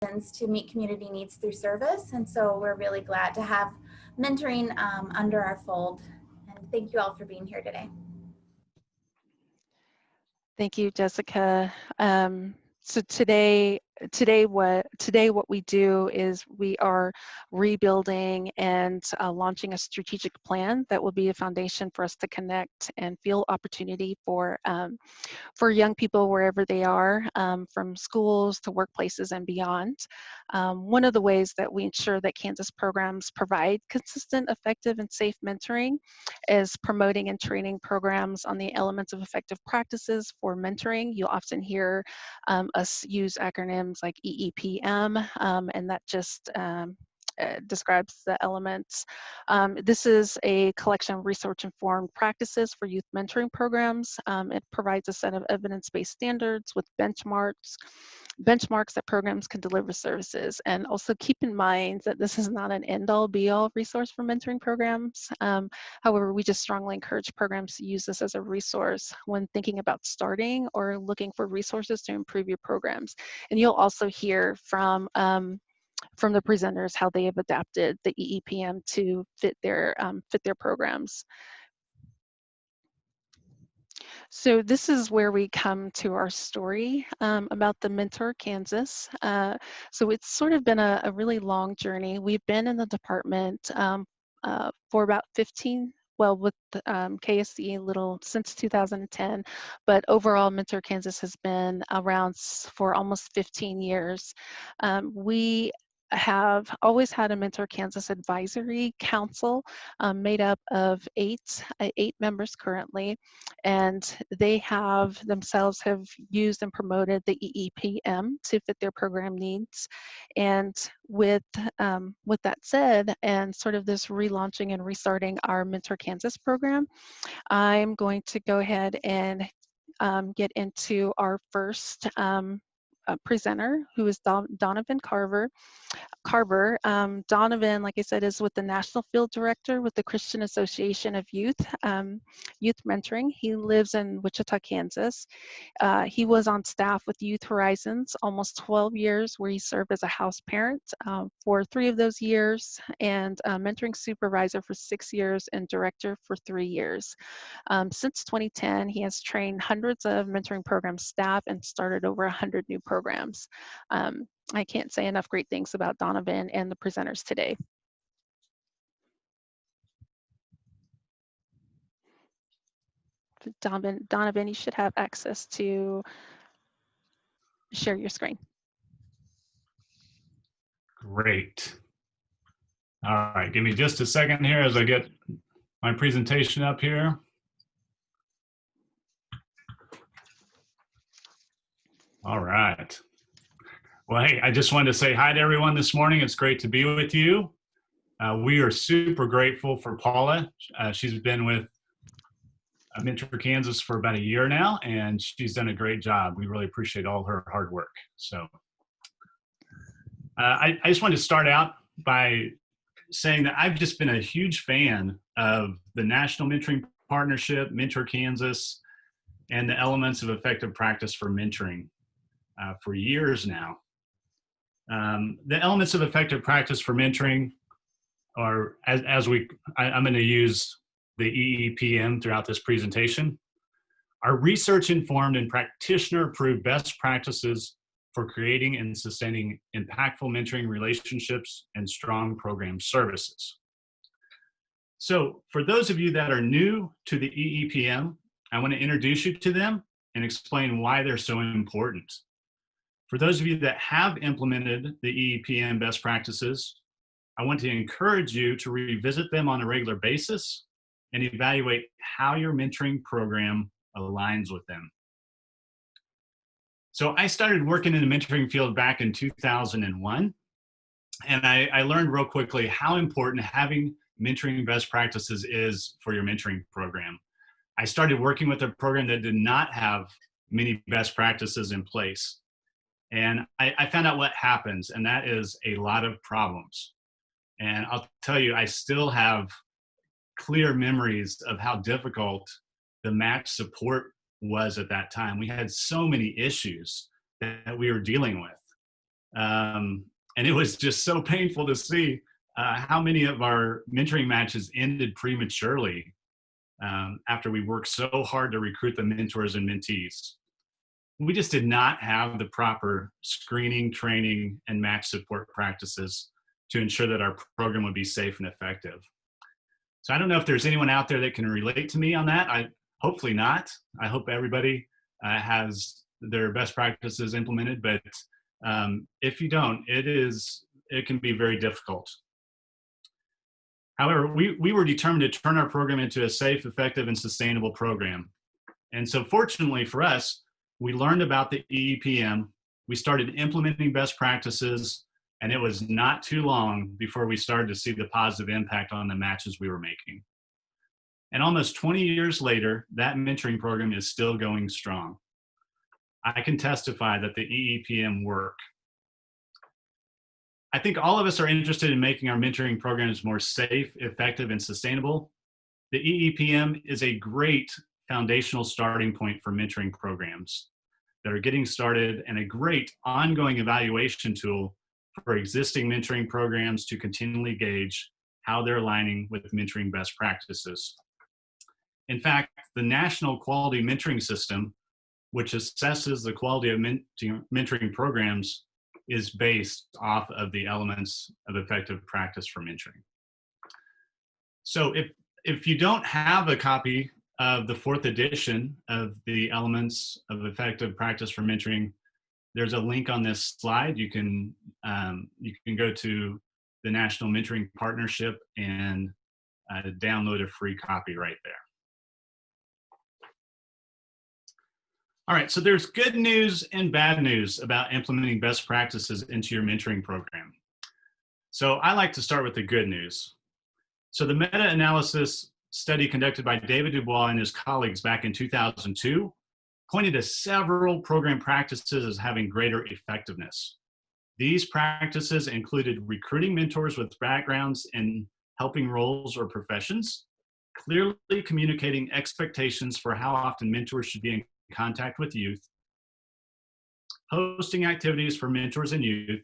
to meet community needs through service. And so we're really glad to have mentoring under our fold. And thank you all for being here today. Thank you, Jessica. So today what we do is we are rebuilding and launching a strategic plan that will be a foundation for us to connect and feel opportunity for young people wherever they are, from schools to workplaces and beyond. One of the ways that we ensure that Kansas programs provide consistent, effective, and safe mentoring is promoting and training programs on the elements of effective practices for mentoring. You'll often hear us use acronyms like EEPM, and that just describes the elements. This is a collection of research-informed practices for youth mentoring programs. It provides a set of evidence-based standards with benchmarks that programs can deliver services. And also keep in mind that this is not an end-all, be-all resource for mentoring programs. However, we just strongly encourage programs to use this as a resource when thinking about starting or looking for resources to improve your programs. And you'll also hear from the presenters how they have adapted the EEPM to fit their programs. So this is where we come to our story about the Mentor Kansas. So it's sort of been a really long journey. We've been in the department for about 15, well, with KSC a little since 2010, but overall Mentor Kansas has been around for almost 15 years. We have always had a Mentor Kansas Advisory Council made up of eight members currently, and they themselves have used and promoted the EEPM to fit their program needs. And with that said, and sort of this relaunching and restarting our Mentor Kansas program, I'm going to go ahead and get into our first presenter, who is Donovan Carver. Donovan, like I said, is with the National Field Director with the Christian Association of Youth Mentoring. He lives in Wichita, Kansas. He was on staff with Youth Horizons almost 12 years, where he served as a house parent for 3 of those years, and mentoring supervisor for 6 years, and director for 3 years. Since 2010, he has trained hundreds of mentoring program staff and started over 100 new programs. I can't say enough great things about Donovan and the presenters today. Donovan, you should have access to share your screen. Great. All right, give me just a second here as I get my presentation up here. All right. Well, hey, I just wanted to say hi to everyone this morning. It's great to be with you. We are super grateful for Paula. She's been with Mentor Kansas for about a year now, and she's done a great job. We really appreciate all her hard work. So I just wanted to start out by saying that I've just been a huge fan of the National Mentoring Partnership, Mentor Kansas, and the elements of effective practice for mentoring for years now. The elements of effective practice for mentoring are, I'm going to use the EEPM throughout this presentation, are research-informed and practitioner-approved best practices for creating and sustaining impactful mentoring relationships and strong program services. So for those of you that are new to the EEPM, I want to introduce you to them and explain why they're so important. For those of you that have implemented the EEPM best practices, I want to encourage you to revisit them on a regular basis and evaluate how your mentoring program aligns with them. So I started working in the mentoring field back in 2001, and I learned real quickly how important having mentoring best practices is for your mentoring program. I started working with a program that did not have many best practices in place. And I found out what happens, and that is a lot of problems. And I'll tell you, I still have clear memories of how difficult the match support was at that time. We had so many issues that we were dealing with. And it was just so painful to see how many of our mentoring matches ended prematurely after we worked so hard to recruit the mentors and mentees. We just did not have the proper screening, training, and match support practices to ensure that our program would be safe and effective. So I don't know if there's anyone out there that can relate to me on that. Hopefully not. I hope everybody has their best practices implemented, but if you don't, it can be very difficult. However, we were determined to turn our program into a safe, effective, and sustainable program. And so fortunately for us, we learned about the EEPM, we started implementing best practices, and it was not too long before we started to see the positive impact on the matches we were making. And almost 20 years later, that mentoring program is still going strong. I can testify that the EEPM work. I think all of us are interested in making our mentoring programs more safe, effective, and sustainable. The EEPM is a great foundational starting point for mentoring programs that are getting started and a great ongoing evaluation tool for existing mentoring programs to continually gauge how they're aligning with mentoring best practices. In fact, the National Quality Mentoring System, which assesses the quality of mentoring programs, is based off of the elements of effective practice for mentoring. So if you don't have a copy of the 4th edition of the elements of effective practice for mentoring, there's a link on this slide. You can go to the National Mentoring Partnership and download a free copy right there. All right, so there's good news and bad news about implementing best practices into your mentoring program. So I like to start with the good news. So the meta-analysis study conducted by David Dubois and his colleagues back in 2002 pointed to several program practices as having greater effectiveness. These practices included recruiting mentors with backgrounds in helping roles or professions, clearly communicating expectations for how often mentors should be in contact with youth, hosting activities for mentors and youth,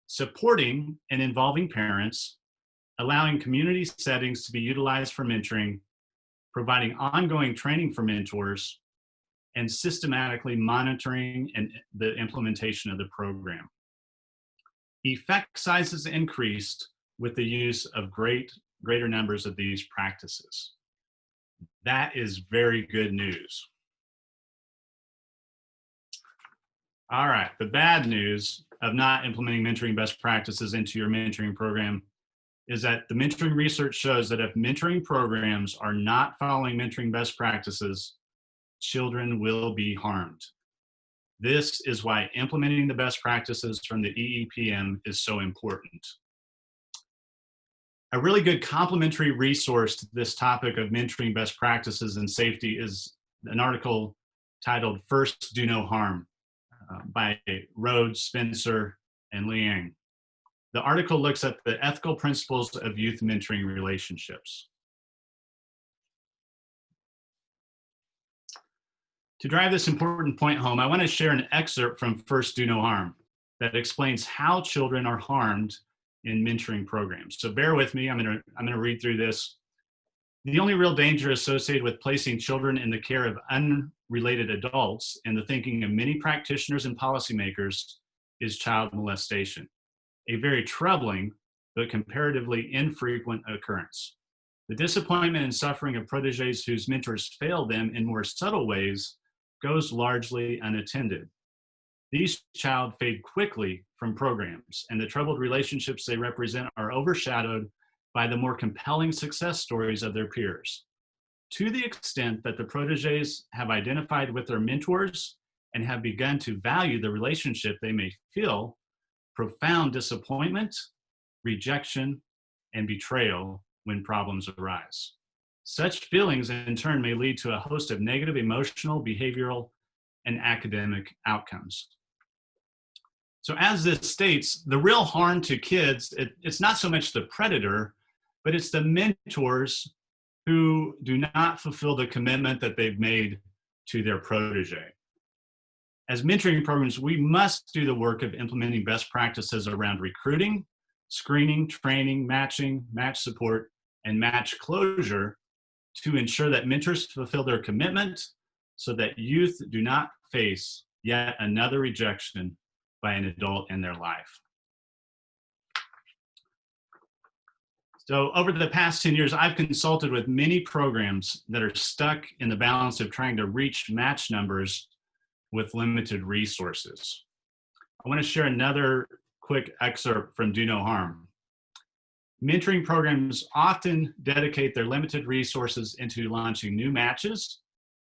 supporting and involving parents, allowing community settings to be utilized for mentoring, providing ongoing training for mentors, and systematically monitoring and the implementation of the program. Effect sizes increased with the use of greater numbers of these practices. That is very good news. All right, the bad news of not implementing mentoring best practices into your mentoring program is that the mentoring research shows that if mentoring programs are not following mentoring best practices, children will be harmed. This is why implementing the best practices from the EEPM is so important. A really good complementary resource to this topic of mentoring best practices and safety is an article titled First Do No Harm by Rhodes, Spencer, and Liang. The article looks at the ethical principles of youth mentoring relationships. To drive this important point home, I want to share an excerpt from First Do No Harm that explains how children are harmed in mentoring programs. So bear with me, I'm gonna read through this. The only real danger associated with placing children in the care of unrelated adults in the thinking of many practitioners and policymakers is child molestation, a very troubling but comparatively infrequent occurrence. The disappointment and suffering of proteges whose mentors fail them in more subtle ways goes largely unattended. These child fade quickly from programs, and the troubled relationships they represent are overshadowed by the more compelling success stories of their peers. To the extent that the proteges have identified with their mentors and have begun to value the relationship, they may feel profound disappointment, rejection, and betrayal when problems arise. Such feelings in turn may lead to a host of negative emotional, behavioral, and academic outcomes. So as this states, the real harm to kids, it's not so much the predator, but it's the mentors who do not fulfill the commitment that they've made to their protege. As mentoring programs, we must do the work of implementing best practices around recruiting, screening, training, matching, match support, and match closure to ensure that mentors fulfill their commitment so that youth do not face yet another rejection by an adult in their life. So over the past 10 years, I've consulted with many programs that are stuck in the balance of trying to reach match numbers with limited resources. I want to share another quick excerpt from Do No Harm. Mentoring programs often dedicate their limited resources into launching new matches,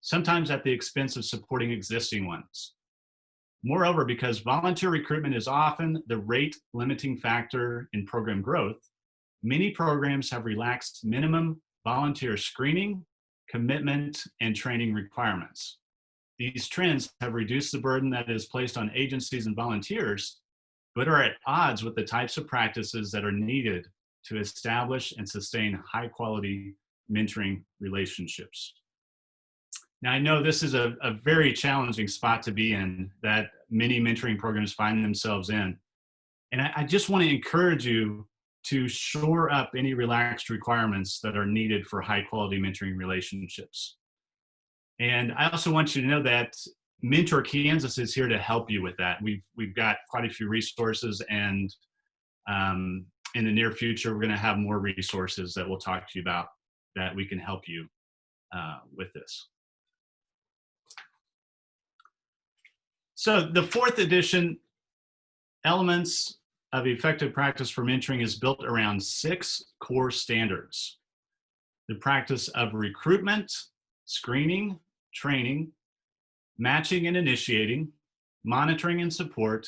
sometimes at the expense of supporting existing ones. Moreover, because volunteer recruitment is often the rate limiting factor in program growth, many programs have relaxed minimum volunteer screening, commitment, and training requirements. These trends have reduced the burden that is placed on agencies and volunteers, but are at odds with the types of practices that are needed to establish and sustain high quality mentoring relationships. Now, I know this is a very challenging spot to be in that many mentoring programs find themselves in. And I just want to encourage you to shore up any relaxed requirements that are needed for high quality mentoring relationships. And I also want you to know that Mentor Kansas is here to help you with that. We've got quite a few resources, and in the near future, we're going to have more resources that we'll talk to you about that we can help you with this. So the fourth edition, Elements of Effective Practice for Mentoring, is built around 6 core standards: the practice of recruitment, screening, training, matching and initiating, monitoring and support,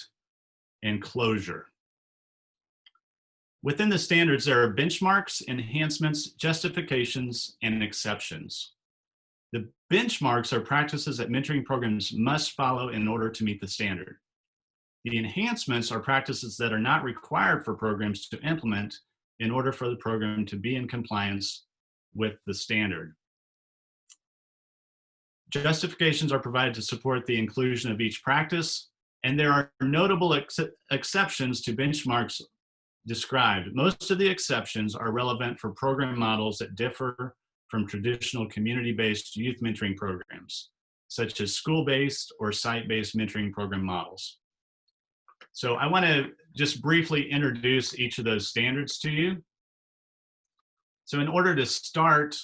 and closure. Within the standards, there are benchmarks, enhancements, justifications, and exceptions. The benchmarks are practices that mentoring programs must follow in order to meet the standard. The enhancements are practices that are not required for programs to implement in order for the program to be in compliance with the standard. Justifications are provided to support the inclusion of each practice, and there are notable exceptions to benchmarks described. Most of the exceptions are relevant for program models that differ from traditional community-based youth mentoring programs, such as school-based or site-based mentoring program models. So I want to just briefly introduce each of those standards to you. So in order to start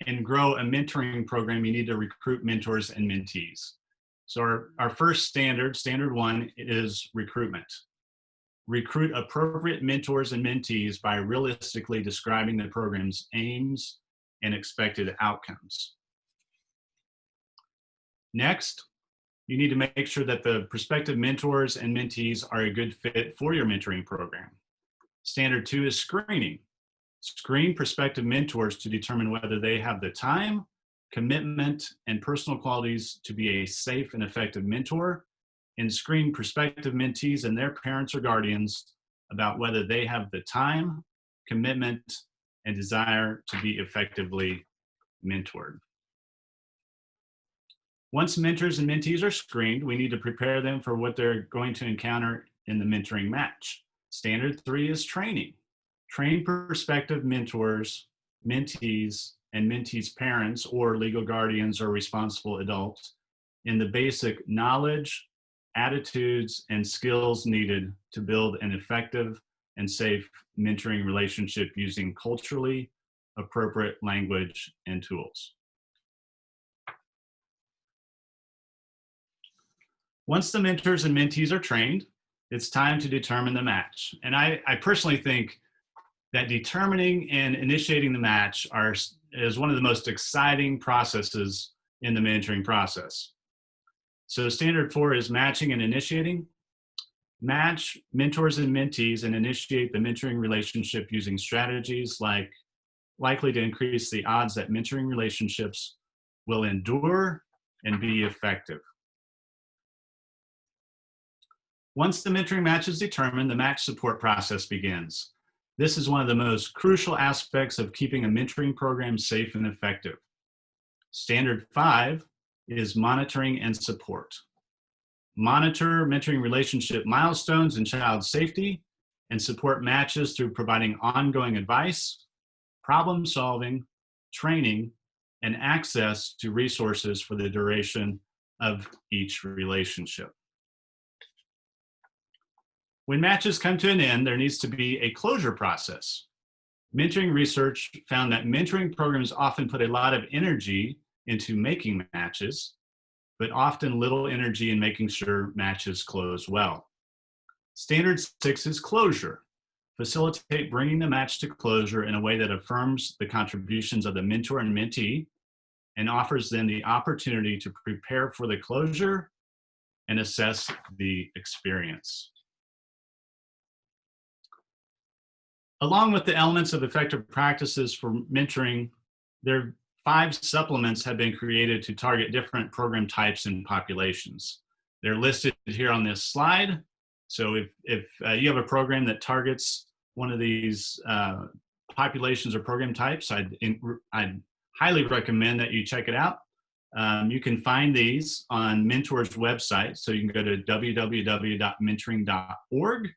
and grow a mentoring program, you need to recruit mentors and mentees. So our first standard, standard 1, is recruitment. Recruit appropriate mentors and mentees by realistically describing the program's aims and expected outcomes. Next, you need to make sure that the prospective mentors and mentees are a good fit for your mentoring program. Standard 2 is screening. Screen prospective mentors to determine whether they have the time, commitment, and personal qualities to be a safe and effective mentor, and screen prospective mentees and their parents or guardians about whether they have the time, commitment, and desire to be effectively mentored. Once mentors and mentees are screened, we need to prepare them for what they're going to encounter in the mentoring match. Standard 3 is training. Train prospective mentors, mentees, and mentees' parents or legal guardians or responsible adults in the basic knowledge, attitudes, and skills needed to build an effective and safe mentoring relationship using culturally appropriate language and tools. Once the mentors and mentees are trained, it's time to determine the match. And I personally think that determining and initiating the match is one of the most exciting processes in the mentoring process. So standard 4 is matching and initiating. Match mentors and mentees and initiate the mentoring relationship using strategies likely to increase the odds that mentoring relationships will endure and be effective. Once the mentoring match is determined, the match support process begins. This is one of the most crucial aspects of keeping a mentoring program safe and effective. Standard 5 is monitoring and support. monitor mentoring relationship milestones and child safety, and support matches through providing ongoing advice, problem solving, training, and access to resources for the duration of each relationship. When matches come to an end, there needs to be a closure process. Mentoring research found that mentoring programs often put a lot of energy into making matches, but often little energy in making sure matches close well. Standard 6 is closure. Facilitate bringing the match to closure in a way that affirms the contributions of the mentor and mentee and offers them the opportunity to prepare for the closure and assess the experience. Along with the elements of effective practices for mentoring, there are 5 supplements have been created to target different program types and populations. They're listed here on this slide. So if you have a program that targets one of these populations or program types, I'd highly recommend that you check it out. You can find these on Mentor's website. So you can go to www.mentoring.org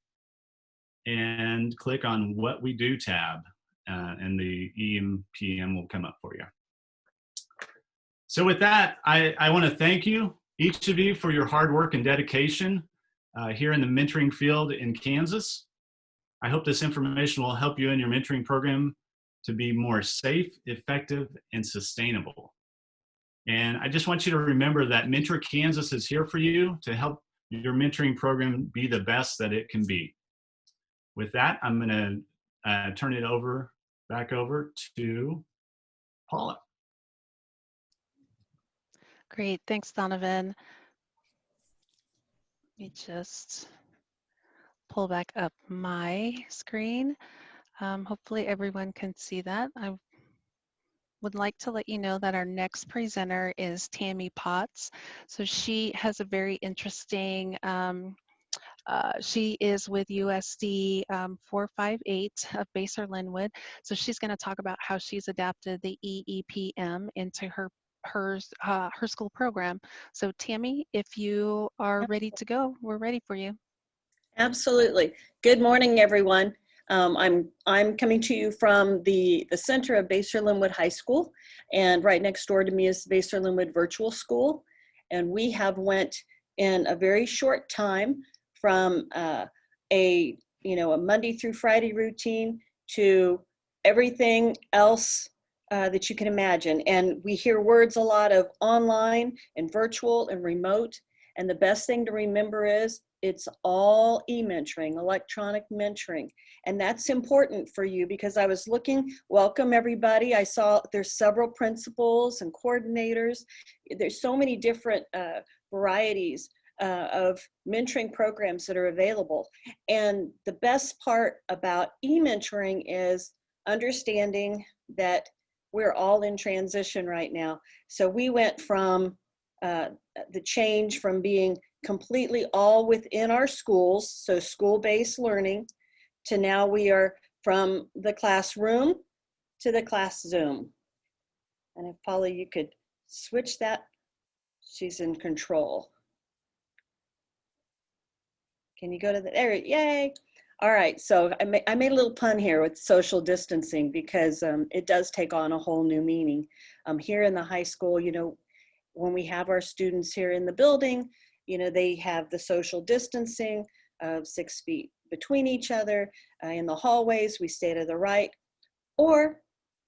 and click on What We Do tab, and the EEPM will come up for you. So with that, I want to thank you, each of you, for your hard work and dedication here in the mentoring field in Kansas. I hope this information will help you in your mentoring program to be more safe, effective, and sustainable. And I just want you to remember that Mentor Kansas is here for you to help your mentoring program be the best that it can be. With that, I'm going to turn it back over to Paula. Great, thanks, Donovan. Let me just pull back up my screen. Hopefully everyone can see that. I would like to let you know that our next presenter is Tammy Potts. So she has a very interesting, she is with USD 458 of Basehor Linwood. So she's going to talk about how she's adapted the EEPM into her school program. So Tammy, if you are ready to go, we're ready for you. Absolutely. Good morning, everyone. I'm coming to you from the center of Basehor Linwood High School, and right next door to me is Basehor Linwood Virtual School. And we have went in a very short time from a Monday through Friday routine to everything else that you can imagine. And we hear words a lot of online and virtual and remote. And the best thing to remember is it's all e-mentoring, electronic mentoring. And that's important for you because I was looking, welcome everybody. I saw there's several principals and coordinators. There's so many different varieties of mentoring programs that are available. And the best part about e-mentoring is understanding that we're all in transition right now. So we went from the change from being completely all within our schools, so school-based learning, to now we are from the classroom to the class Zoom. And if Paula, you could switch that, she's in control. Can you go to the, there, yay. All right, so I made a little pun here with social distancing because it does take on a whole new meaning. Here in the high school, when we have our students here in the building, they have the social distancing of 6 feet between each other. In the hallways, we stay to the right, or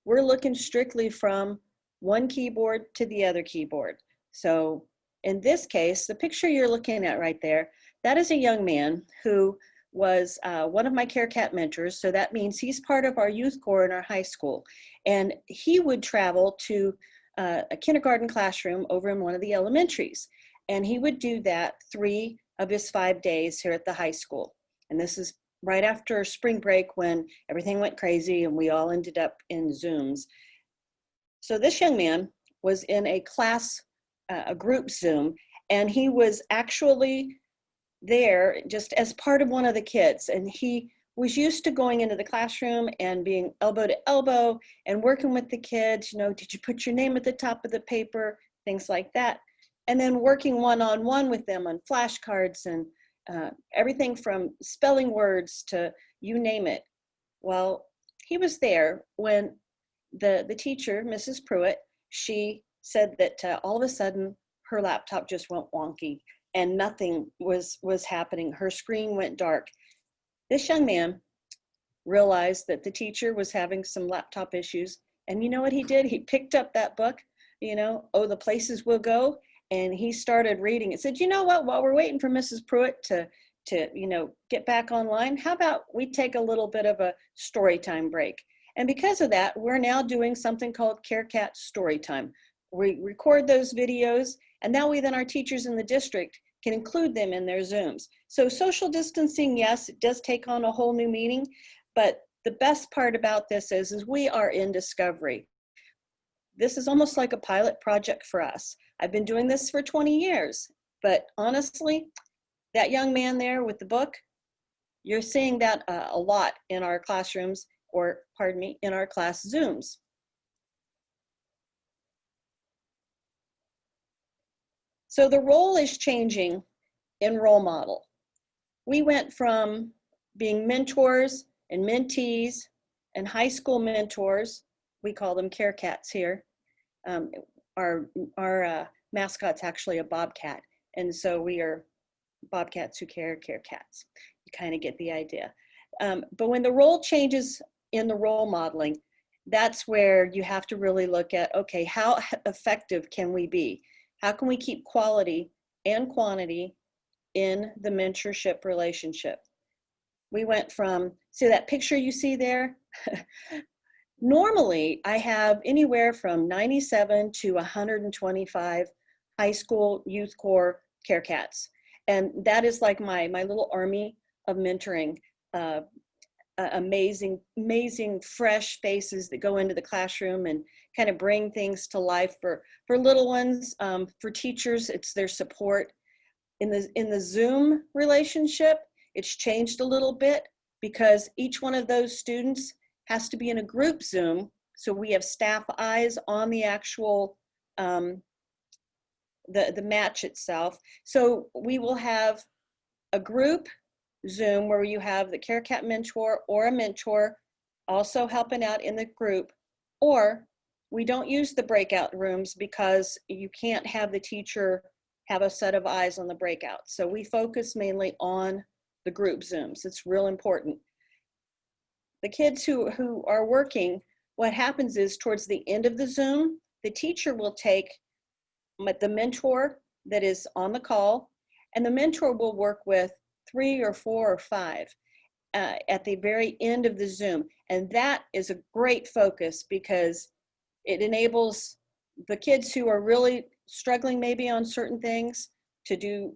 we're looking strictly from one keyboard to the other keyboard. So in this case, the picture you're looking at right there, that is a young man who was one of my CareCat mentors. So that means he's part of our youth corps in our high school. And he would travel to a kindergarten classroom over in one of the elementaries. And he would do that 3 of his 5 days here at the high school. And this is right after spring break when everything went crazy and we all ended up in Zooms. So this young man was in a class, a group Zoom, and he was actually there just as part of one of the kids. And he was used to going into the classroom and being elbow to elbow and working with the kids. Did you put your name at the top of the paper? Things like that. and then working one-on-one with them on flashcards and everything from spelling words to you name it. Well, he was there when the teacher, Mrs. Pruitt, she said that all of a sudden her laptop just went wonky and nothing was happening. Her screen went dark. This young man realized that the teacher was having some laptop issues. And you know what he did? He picked up that book, Oh, the Places We'll Go. And he started reading. It said, you know what, while we're waiting for Mrs. Pruitt to get back online, how about we take a little bit of a story time break? And because of that, we're now doing something called CareCat Story Time. We record those videos, and now our teachers in the district can include them in their Zooms. So social distancing, yes, it does take on a whole new meaning, but the best part about this is we are in discovery. This is almost like a pilot project for us. I've been doing this for 20 years, but honestly, that young man there with the book, you're seeing that a lot in our classrooms, or pardon me, in our class Zooms. So the role is changing in role model. We went from being mentors and mentees and high school mentors, we call them care cats here. Our mascot's actually a bobcat, and so we are bobcats who care cats. You kind of get the idea. But when the role changes in the role modeling, that's where you have to really look at, okay, how effective can we be? How can we keep quality and quantity in the mentorship relationship? We went from, see that picture you see there? Normally, I have anywhere from 97 to 125 high school youth corps care cats. And that is like my little army of mentoring. Amazing fresh faces that go into the classroom and kind of bring things to life for little ones. For teachers, it's their support. In the Zoom relationship, it's changed a little bit because each one of those students has to be in a group Zoom. So we have staff eyes on the actual, the match itself. So we will have a group Zoom where you have the CareCat mentor or a mentor also helping out in the group, or we don't use the breakout rooms because you can't have the teacher have a set of eyes on the breakout. So we focus mainly on the group Zooms. It's real important. The kids who are working, what happens is towards the end of the Zoom, the teacher will take the mentor that is on the call, and the mentor will work with 3 or 4 or 5 at the very end of the Zoom. And that is a great focus because it enables the kids who are really struggling maybe on certain things to do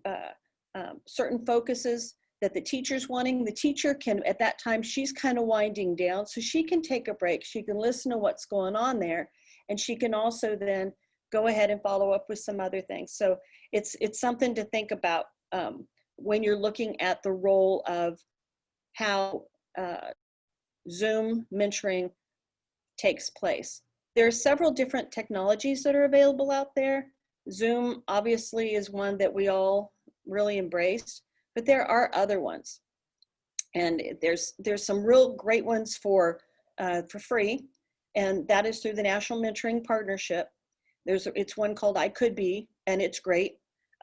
certain focuses that the teacher's wanting. The teacher can, at that time, she's kind of winding down, so she can take a break. She can listen to what's going on there, and she can also then go ahead and follow up with some other things. So it's something to think about when you're looking at the role of how Zoom mentoring takes place. There are several different technologies that are available out there. Zoom obviously is one that we all really embrace, but there are other ones. And there's some real great ones for free, and that is through the National Mentoring Partnership. It's one called I Could Be, and it's great.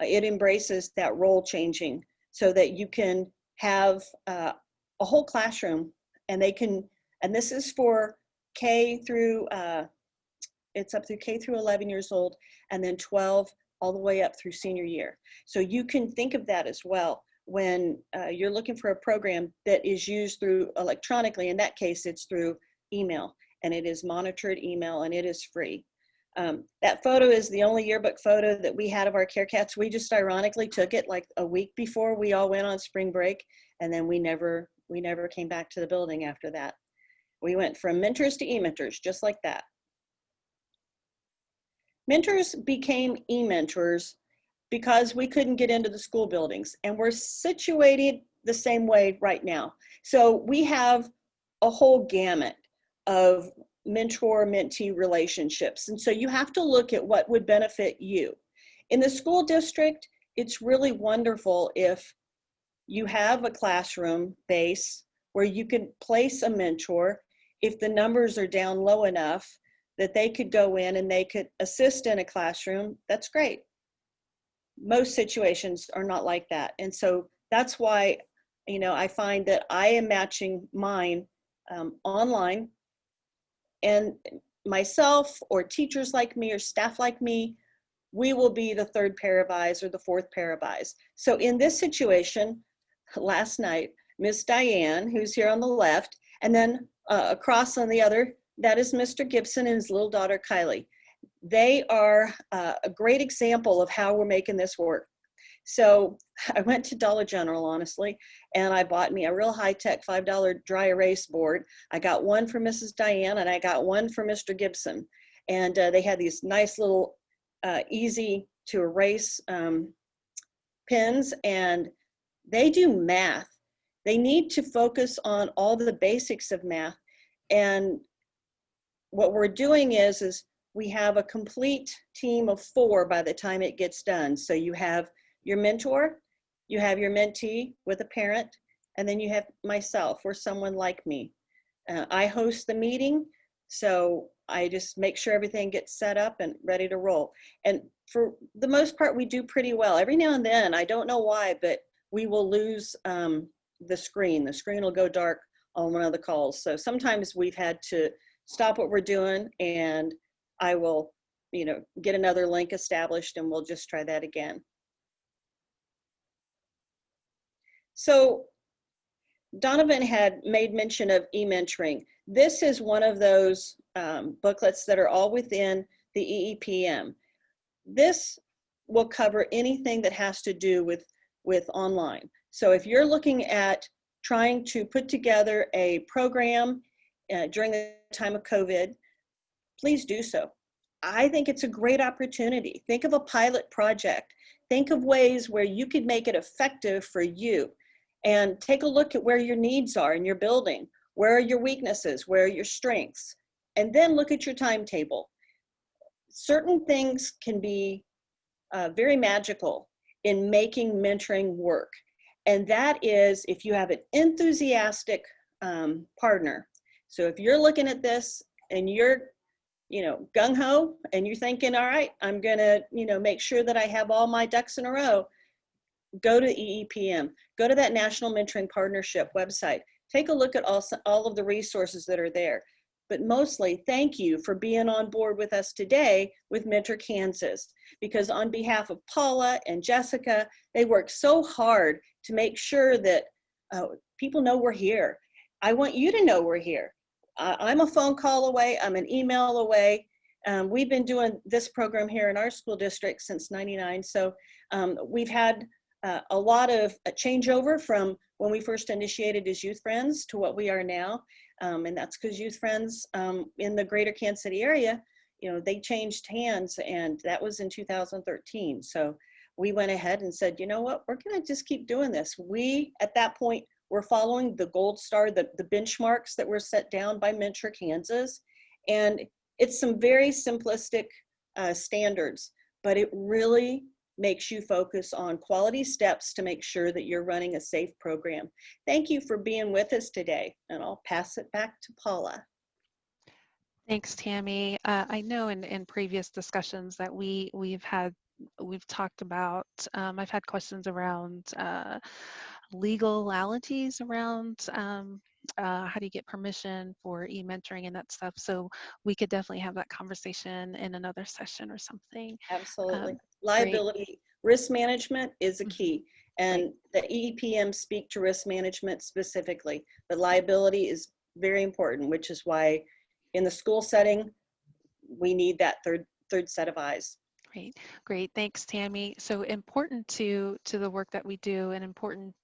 It embraces that role changing so that you can have a whole classroom, and this is for K through, it's up through K through 11 years old, and then 12 all the way up through senior year. So you can think of that as well when you're looking for a program that is used through electronically. In that case, it's through email, and it is monitored email, and it is free. That photo is the only yearbook photo that we had of our care cats. We just ironically took it like a week before we all went on spring break, and then we never came back to the building after that. We went from mentors to e-mentors, just like that. Mentors became e-mentors because we couldn't get into the school buildings, and we're situated the same way right now. So we have a whole gamut of mentor-mentee relationships. And so you have to look at what would benefit you. In the school district, it's really wonderful if you have a classroom base where you can place a mentor if the numbers are down low enough that they could go in and they could assist in a classroom. That's great. Most situations are not like that. And so that's why, I find that I am matching mine online, and myself or teachers like me or staff like me, we will be the third pair of eyes or the fourth pair of eyes. So in this situation, last night, Miss Diane, who's here on the left, and then across on the other, that is Mr. Gibson and his little daughter, Kylie. They are a great example of how we're making this work. So I went to Dollar General, honestly, and I bought me a real high-tech $5 dry erase board. I got one for Mrs. Diane and I got one for Mr. Gibson. And they had these nice little easy to erase pens, and they do math. They need to focus on all the basics of math. And what we're doing is we have a complete team of 4 by the time it gets done. So you have your mentor, you have your mentee with a parent, and then you have myself or someone like me. I host the meeting, so I just make sure everything gets set up and ready to roll. And for the most part, we do pretty well. Every now and then, I don't know why, but we will lose the screen. The screen will go dark on one of the calls. So sometimes we've had to stop what we're doing, and I will, get another link established, and we'll just try that again. So Donovan had made mention of e-mentoring. This is one of those booklets that are all within the EEPM. This will cover anything that has to do with online. So if you're looking at trying to put together a program during the time of COVID, please do so. I think it's a great opportunity. Think of a pilot project. Think of ways where you could make it effective for you, and take a look at where your needs are in your building. Where are your weaknesses? Where are your strengths? And then look at your timetable. Certain things can be very magical in making mentoring work. And that is if you have an enthusiastic partner. So if you're looking at this and you're gung-ho, and you're thinking, all right, I'm gonna, make sure that I have all my ducks in a row, go to EEPM, go to that National Mentoring Partnership website, take a look at all of the resources that are there. But mostly, thank you for being on board with us today with Mentor Kansas, because on behalf of Paula and Jessica, they work so hard to make sure that people know we're here. I want you to know we're here. I'm a phone call away, I'm an email away. We've been doing this program here in our school district since '99, so we've had a lot of changeover from when we first initiated as Youth Friends to what we are now. And that's because Youth Friends in the greater Kansas City area, they changed hands, and that was in 2013. So we went ahead and said, you know what, we're gonna just keep doing this. We, at that point, were following the gold star, the benchmarks that were set down by Mentor Kansas. And it's some very simplistic standards, but it really makes you focus on quality steps to make sure that you're running a safe program. Thank you for being with us today, and I'll pass it back to Paula. Thanks, Tammy. I know in previous discussions that we've talked about, I've had questions around legalities around how do you get permission for e-mentoring and that stuff. So we could definitely have that conversation in another session or something. Absolutely. Liability, risk management is a key. And the EEPM speak to risk management specifically, but liability is very important, which is why in the school setting, we need that third set of eyes. Great. Thanks, Tammy. So important to the work that we do, and important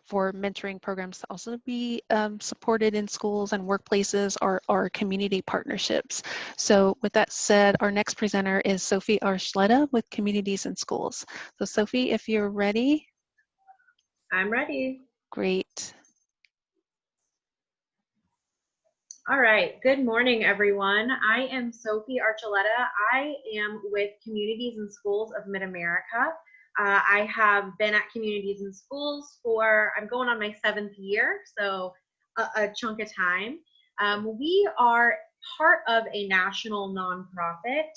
for mentoring programs to also be supported in schools and workplaces are community partnerships. So with that said, our next presenter is Sophie Archuleta with Communities in Schools. So Sophie, if you're ready. I'm ready. Great. All right. Good morning, everyone. I am Sophie Archuleta. I am with Communities and Schools of Mid-America. I have been at Communities and Schools for, I'm going on my 7th year, so a chunk of time. We are part of a national nonprofit,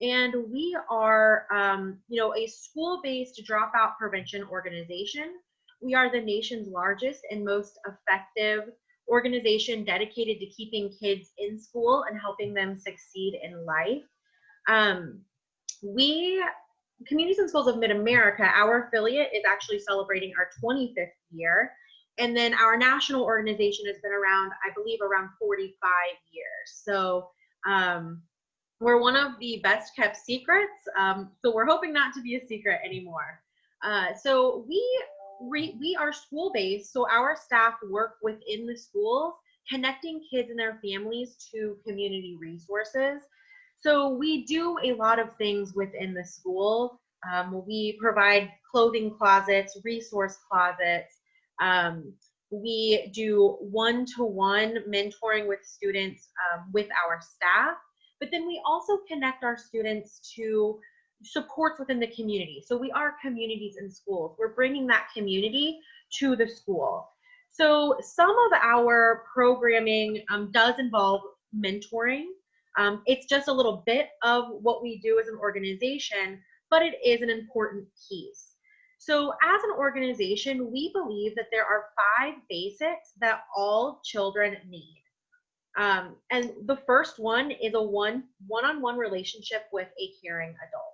and we are, a school-based dropout prevention organization. We are the nation's largest and most effective organization dedicated to keeping kids in school and helping them succeed in life. We, Communities and Schools of Mid-America, our affiliate is actually celebrating our 25th year. And then our national organization has been around, I believe, around 45 years. So we're one of the best kept secrets. So we're hoping not to be a secret anymore. So we are school-based, so our staff work within the schools, connecting kids and their families to community resources. So we do a lot of things within the school. We provide clothing closets, resource closets. We do one-to-one mentoring with students with our staff, but then we also connect our students to supports within the community. So we are communities in schools. We're bringing that community to the school. So some of our programming does involve mentoring. It's just a little bit of what we do as an organization, but it is an important piece. So as an organization, we believe that there are 5 basics that all children need. And the first one is a one-on-one relationship with a caring adult.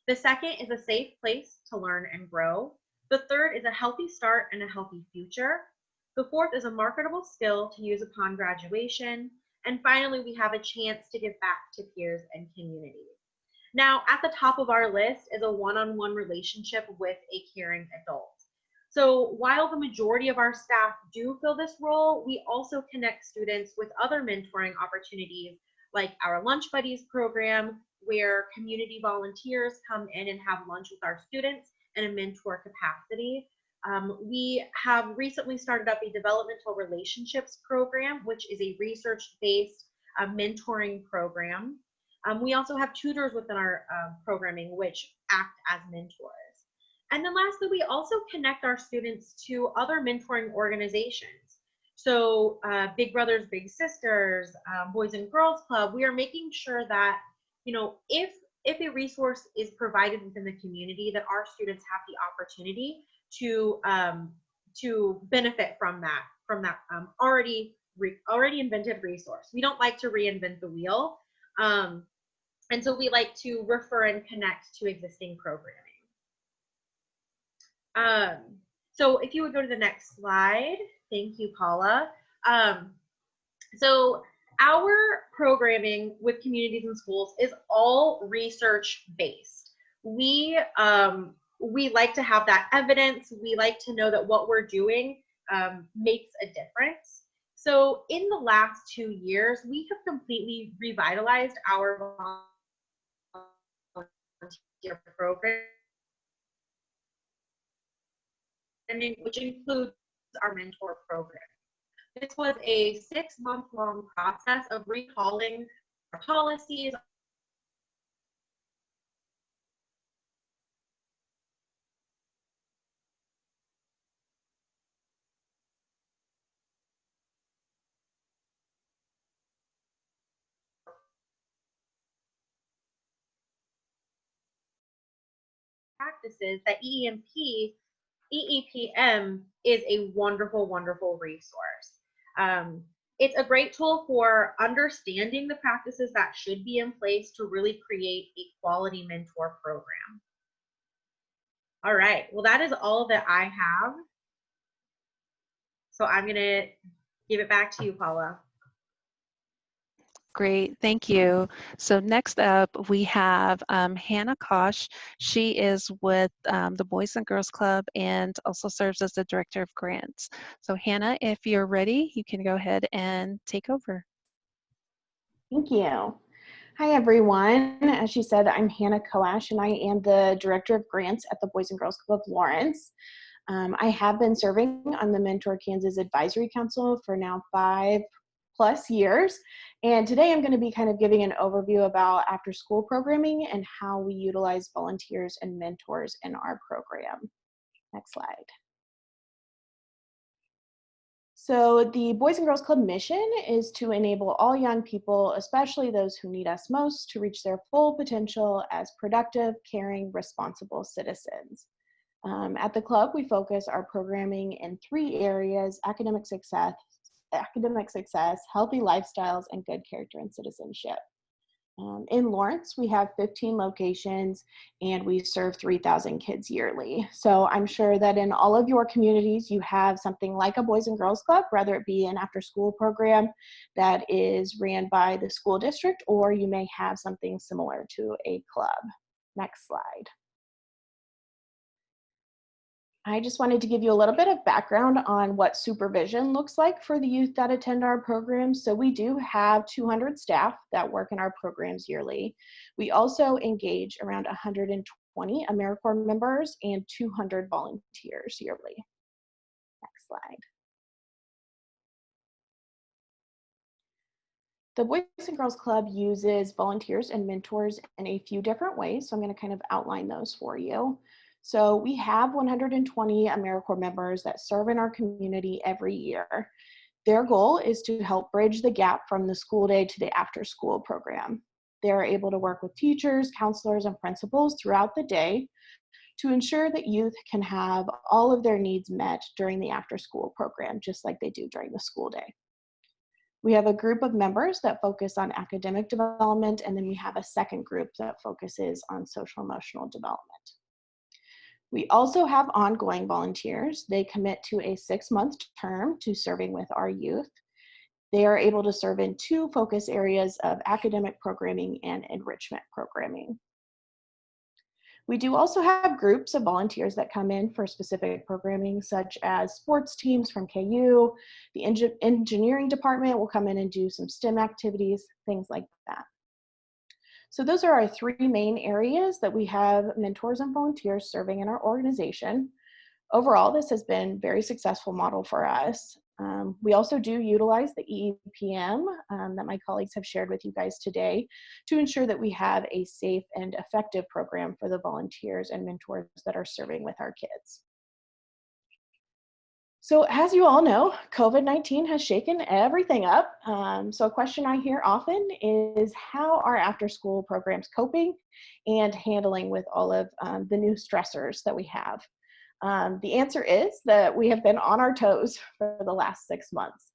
The second is a safe place to learn and grow. The third is a healthy start and a healthy future. The fourth is a marketable skill to use upon graduation. And finally, we have a chance to give back to peers and community. Now, at the top of our list is a one-on-one relationship with a caring adult. So while the majority of our staff do fill this role, we also connect students with other mentoring opportunities like our Lunch Buddies program, where community volunteers come in and have lunch with our students in a mentor capacity. We have recently started up a developmental relationships program, which is a research-based mentoring program. We also have tutors within our programming, which act as mentors. And then lastly, we also connect our students to other mentoring organizations. So Big Brothers, Big Sisters, Boys and Girls Club, we are making sure that, if a resource is provided within the community, that our students have the opportunity to benefit from that already invented resource. We don't like to reinvent the wheel. And so we like to refer and connect to existing programming. So if you would go to the next slide. Thank you, Paula. So our programming with Communities and Schools is all research-based. We like to have that evidence. We like to know that what we're doing makes a difference. So in the last 2 years, we have completely revitalized our volunteer program, which includes our mentor program. This was a 6-month-long process of recalling our policies, practices that EEPM is a wonderful, wonderful resource. It's a great tool for understanding the practices that should be in place to really create a quality mentor program. All right, well, that is all that I have. So I'm gonna give it back to you, Paula. Great, thank you. So next up, we have Hannah Kosh. She is with the Boys and Girls Club and also serves as the Director of Grants. So Hannah, if you're ready, you can go ahead and take over. Thank you. Hi, everyone. As she said, I'm Hannah Koash, and I am the Director of Grants at the Boys and Girls Club of Lawrence. I have been serving on the Mentor Kansas Advisory Council for now plus years. And today I'm going to be kind of giving an overview about after school programming and how we utilize volunteers and mentors in our program. Next slide. So the Boys and Girls Club mission is to enable all young people, especially those who need us most, to reach their full potential as productive, caring, responsible citizens. At the club, we focus our programming in 3 areas: academic success, healthy lifestyles, and good character and citizenship. In Lawrence, we have 15 locations and we serve 3,000 kids yearly. So I'm sure that in all of your communities, you have something like a Boys and Girls Club, whether it be an after school program that is ran by the school district, or you may have something similar to a club. Next slide. I just wanted to give you a little bit of background on what supervision looks like for the youth that attend our programs. So we do have 200 staff that work in our programs yearly. We also engage around 120 AmeriCorps members and 200 volunteers yearly. Next slide. The Boys and Girls Club uses volunteers and mentors in a few different ways, so I'm going to kind of outline those for you. So we have 120 AmeriCorps members that serve in our community every year. Their goal is to help bridge the gap from the school day to the after school program. They're able to work with teachers, counselors, and principals throughout the day to ensure that youth can have all of their needs met during the after school program, just like they do during the school day. We have a group of members that focus on academic development, and then we have a second group that focuses on social emotional development. We also have ongoing volunteers. They commit to a 6-month term to serving with our youth. They are able to serve in 2 focus areas of academic programming and enrichment programming. We do also have groups of volunteers that come in for specific programming, such as sports teams from KU. The engineering department will come in and do some STEM activities, things like that. So those are our 3 main areas that we have mentors and volunteers serving in our organization. Overall, this has been a very successful model for us. We also do utilize the EEPM that my colleagues have shared with you guys today to ensure that we have a safe and effective program for the volunteers and mentors that are serving with our kids. So as you all know, COVID-19 has shaken everything up. So a question I hear often is, how are after school programs coping and handling with all of the new stressors that we have? The answer is that we have been on our toes for the last 6 months.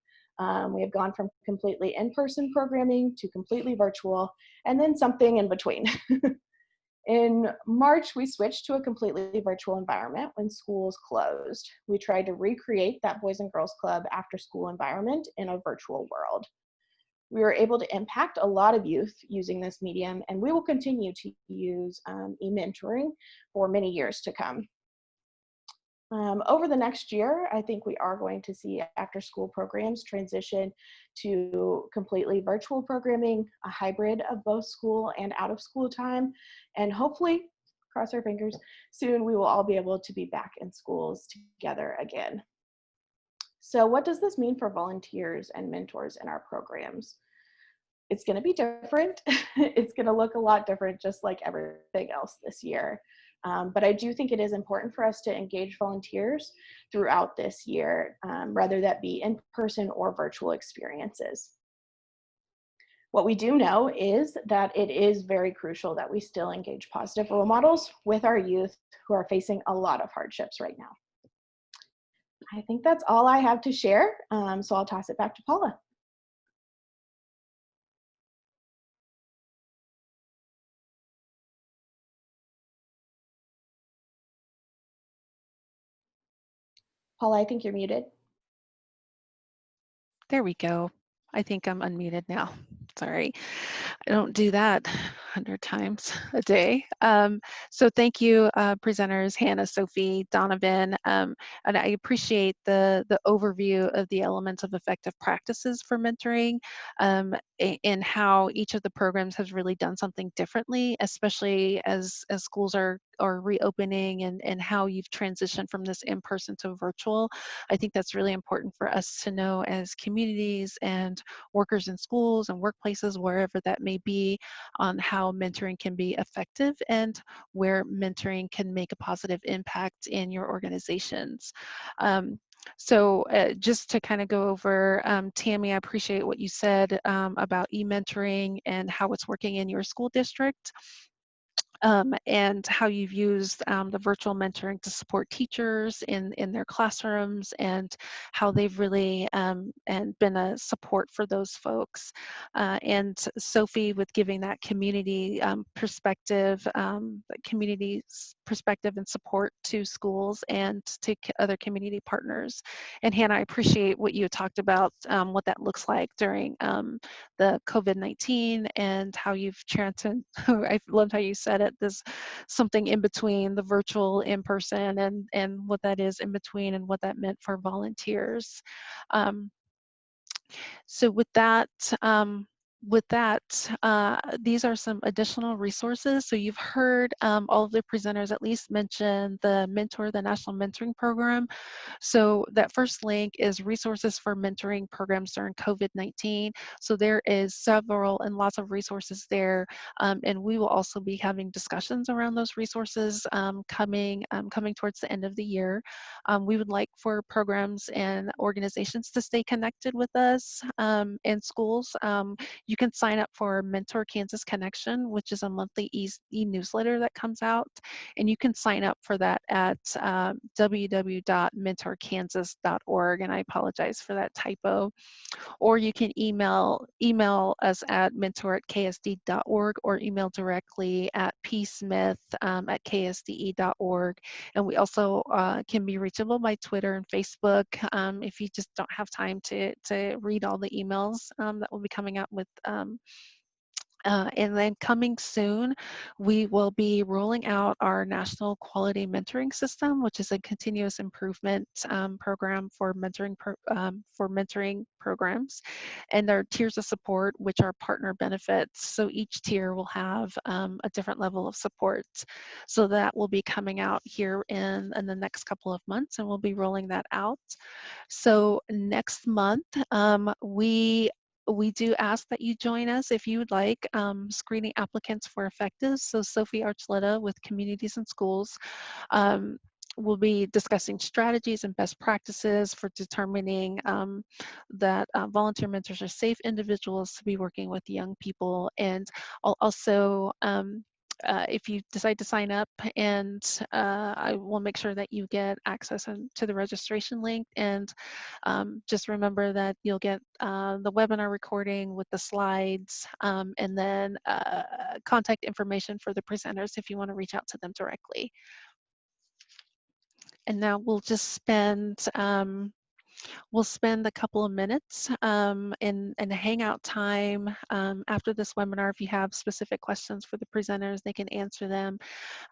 We have gone from completely in-person programming to completely virtual, and then something in between. In March, we switched to a completely virtual environment when schools closed. We tried to recreate that Boys and Girls Club after school environment in a virtual world. We were able to impact a lot of youth using this medium, and we will continue to use e-mentoring for many years to come. Over the next year, I think we are going to see after school programs transition to completely virtual programming, a hybrid of both school and out of school time, and hopefully, cross our fingers, soon we will all be able to be back in schools together again. So what does this mean for volunteers and mentors in our programs? It's going to be different. It's going to look a lot different, just like everything else this year. But I do think it is important for us to engage volunteers throughout this year, whether that be in person or virtual experiences. What we do know is that it is very crucial that we still engage positive role models with our youth who are facing a lot of hardships right now. I think that's all I have to share, so I'll toss it back to Paula. Paula, I think you're muted. There we go. I think I'm unmuted now. Sorry, I don't do that 100 times a day. So thank you, presenters Hannah, Sophie, Donovan, and I appreciate the overview of the elements of effective practices for mentoring and how each of the programs has really done something differently, especially as schools are are reopening and how you've transitioned from this in-person to virtual. I think that's really important for us to know as communities and workers in schools and workplaces, wherever that may be, on how mentoring can be effective and where mentoring can make a positive impact in your organizations. Just to kind of go over, Tammy, I appreciate what you said about e-mentoring and how it's working in your school district. And how you've used the virtual mentoring to support teachers in their classrooms, and how they've really and been a support for those folks. And Sophie, with giving that community perspective, perspective and support to schools and to other community partners. And Hannah, I appreciate what you talked about, what that looks like during the COVID-19 and how you've transcended. I loved how you said it. There's something in between the virtual, in-person, and what that is in between, and what that meant for volunteers. So with that, these are some additional resources. So you've heard all of the presenters at least mention the National Mentoring Program. So that first link is resources for mentoring programs during COVID-19. So there is several and lots of resources there. And we will also be having discussions around those resources coming towards the end of the year. We would like for programs and organizations to stay connected with us in schools. You can sign up for Mentor Kansas Connection, which is a monthly e-newsletter that comes out. And you can sign up for that at www.mentorkansas.org. And I apologize for that typo. Or you can email us at mentor@ksd.org, or email directly at psmith@ksde.org. And we also can be reachable by Twitter and Facebook if you just don't have time to read all the emails that will be coming out with. And then coming soon, we will be rolling out our National Quality Mentoring System, which is a continuous improvement program for mentoring programs, and our tiers of support, which are partner benefits. So each tier will have a different level of support. So that will be coming out here in the next couple of months, and we'll be rolling that out. So next month, we do ask that you join us if you would like, screening applicants for effectives. So Sophie Archuleta with Communities and Schools will be discussing strategies and best practices for determining that volunteer mentors are safe individuals to be working with young people. And I'll also if you decide to sign up, and I will make sure that you get access to the registration link. And just remember that you'll get the webinar recording with the slides, and then contact information for the presenters if you want to reach out to them directly. And now we'll just spend a couple of minutes in hangout time after this webinar. If you have specific questions for the presenters, they can answer them.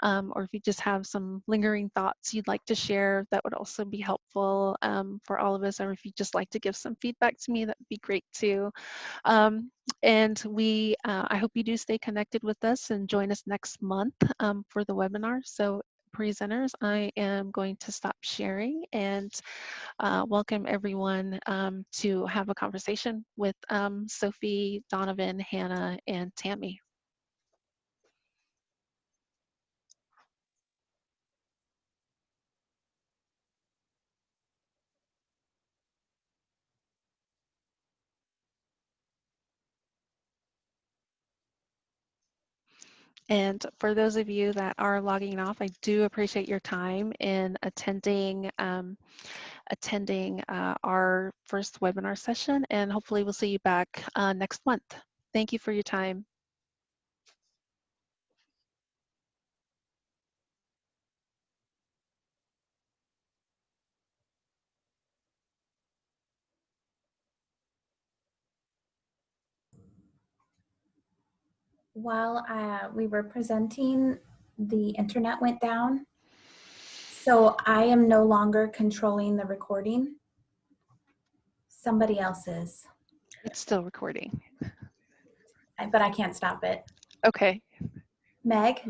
Or if you just have some lingering thoughts you'd like to share, that would also be helpful for all of us. Or if you'd just like to give some feedback to me, that would be great too. And I hope you do stay connected with us and join us next month for the webinar. So presenters, I am going to stop sharing and welcome everyone to have a conversation with Sophie, Donovan, Hannah, and Tammy. And for those of you that are logging off, I do appreciate your time in attending our first webinar session, and hopefully we'll see you back next month. Thank you for your time. While we were presenting, the internet went down. So I am no longer controlling the recording. Somebody else is. It's still recording. But I can't stop it. Okay. Meg?